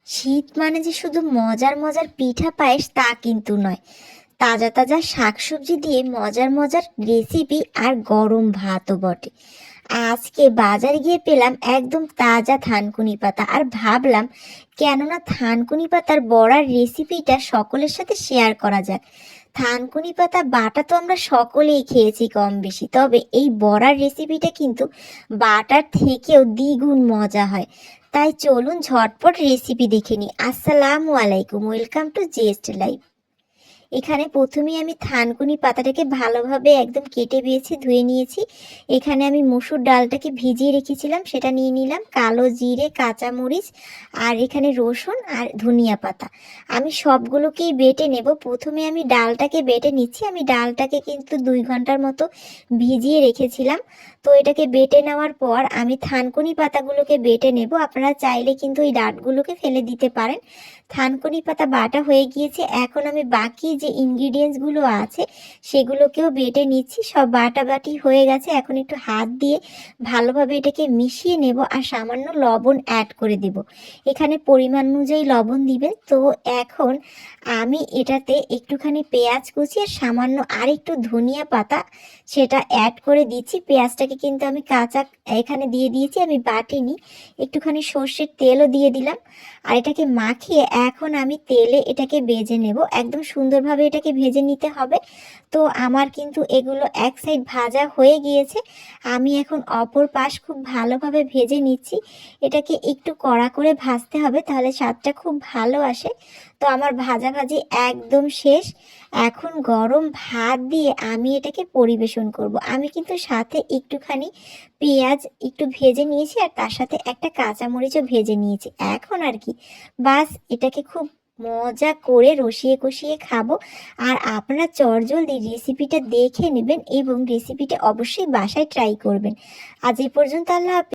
শীত মানে যে শুধু মজার মজার পিঠা পায়েস তা কিন্তু নয়। তাজা তাজা শাকসবজি দিয়ে মজার মজার রেসিপি আর গরম ভাতও বটে। আজকে বাজারে গিয়ে পেলাম একদম তাজা থানকুনি পাতা, আর ভাবলাম কেননা থানকুনি পাতার বড়ার রেসিপিটা সকলের সাথে শেয়ার করা যাক। থানকুনি পাতা বাটা তো আমরা সকলেই খেয়েছি কম বেশি, তবে এই বড়ার রেসিপিটা কিন্তু বাটার থেকেও দ্বিগুণ মজা হয়। তাই চলুন ঝটপট রেসিপি দেখে নিই। আসসালামু আলাইকুম, ওয়েলকাম টু জেস্ট লাইফ। এখানে প্রথমেই আমি থানকুনি পাতাটাকে ভালোভাবে একদম কেটে বেছে ধুয়ে নিয়েছি। এখানে আমি মসুর ডালটাকে ভিজিয়ে রেখেছিলাম, সেটা নিয়ে নিলাম, কালো জিরে, কাঁচামরিচ, আর এখানে রসুন আর ধনিয়া পাতা। আমি সবগুলোকেই বেটে নেব। প্রথমে আমি ডালটাকে বেটে নিচ্ছি। আমি ডালটাকে কিন্তু 2 ঘন্টার মতো ভিজিয়ে রেখেছিলাম। তো এটাকে বেটে নেওয়ার পর আমি থানকুনি পাতাগুলোকে বেটে নেব। আপনারা চাইলে কিন্তু এই ডাঁটগুলোকে ফেলে দিতে পারেন। থানকুনি পাতা বাটা হয়ে গিয়েছে। এখন আমি বাকি যে ইনগ্রিডিয়েন্টসগুলো আছে সেগুলোকেও বেটে নিচ্ছি। সব বাটাবাটি হয়ে গেছে। এখন একটু হাত দিয়ে ভালোভাবে এটাকে মিশিয়ে নেব আর সামান্য লবণ অ্যাড করে দেব। এখানে পরিমাণ অনুযায়ী লবণ দিবেন। তো এখন আমি এটাতে একটুখানি পেঁয়াজ কুচি আর সামান্য আর একটু ধনিয়া পাতা সেটা অ্যাড করে দিচ্ছি। পেঁয়াজটাকে কিন্তু আমি কাঁচা এখানে দিয়ে দিয়েছি, আমি বাটিনি। একটুখানি সর্ষের তেলও দিয়ে দিলাম। আর এটাকে মাখিয়ে এখন আমি তেলে এটাকে ভেজে নেব। একদম সুন্দরভাবে এটাকে ভেজে নিতে হবে। তো আমার কিন্তু এগুলো এক সাইড ভাজা হয়ে গিয়েছে। আমি এখন অপর পাশ খুব ভালোভাবে ভেজে নিচ্ছি। এটাকে একটু কড়া করে ভাজতে হবে, তাহলে স্বাদটা খুব ভালো আসে। তো আমার ভাজাভাজি একদম শেষ। এখন গরম ভাত দিয়ে আমি এটাকে পরিবেশন করব। আমি কিন্তু সাথে একটুখানি পেঁয়াজ একটু ভেজে নিয়েছি আর তার সাথে একটা কাঁচামরিচও ভেজে নিয়েছি। এখন আর কি বাস এটাকে খুব মজা করে রসিয়ে কষিয়ে খাবো। আর আপনারা চটজলদি রেসিপিটা দেখে নেবেন এবং রেসিপিটা অবশ্যই বাসায় ট্রাই করবেন। আজ এই পর্যন্ত, আল্লাহ হাফেজ।